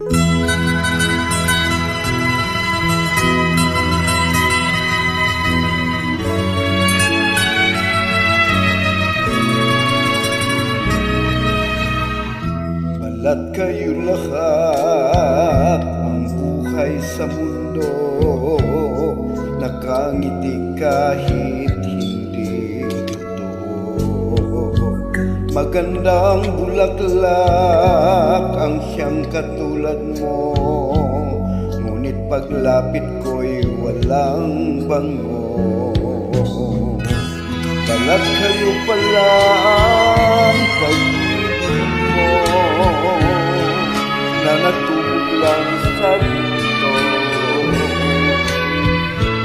Balat kayo lahat, ang buhay sa mundo, nakangiti kahit hindi totoo. Magandang bulaklak ang siyang katulad mo, ngunit paglapit ko'y walang bango. Balat kayo pala ang pag-ibig mo, na natubog lang sa dito.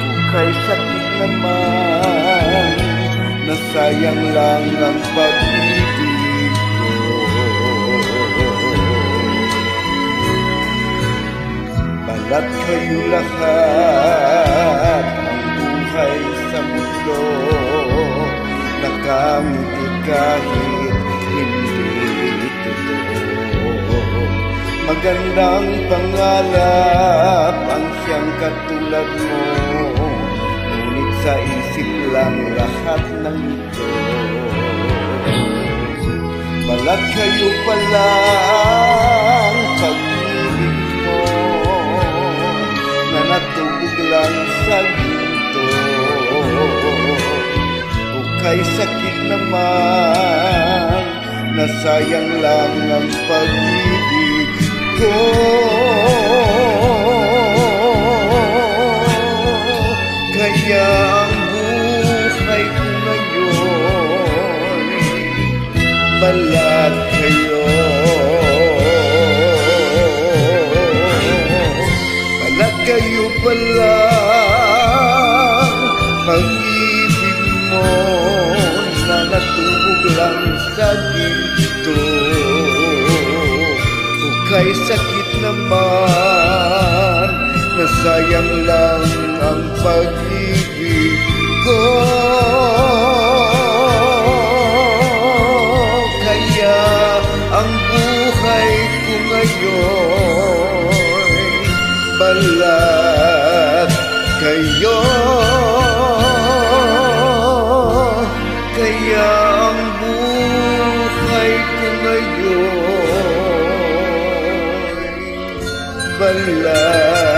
Bukay sakit naman, nasayang lang ang pag-ibig ko. Balat kayo lahat, ang buhay sa mundo, nakangiti kahit hindi totoo. Magandang pangarap ang siyang katulad mo, ngunit sa isip lang lahat ng ito. Balat kayo pala ang pag-ibig mo, na natubog lang sa ginto. Bukay sakit naman, nasayang lang ang pag-ibig ko. Kaya ang buhay ko ngayon, balat kayo. Balat kayo pala pag-ibig mo, na natubog lang sa ginto. Bukay sakit naman, nasayang lang ang pag-ibig ko. Kaya ang buhay ko ngayon, balat kayo. Kaya ang buhay ko ngayon, balat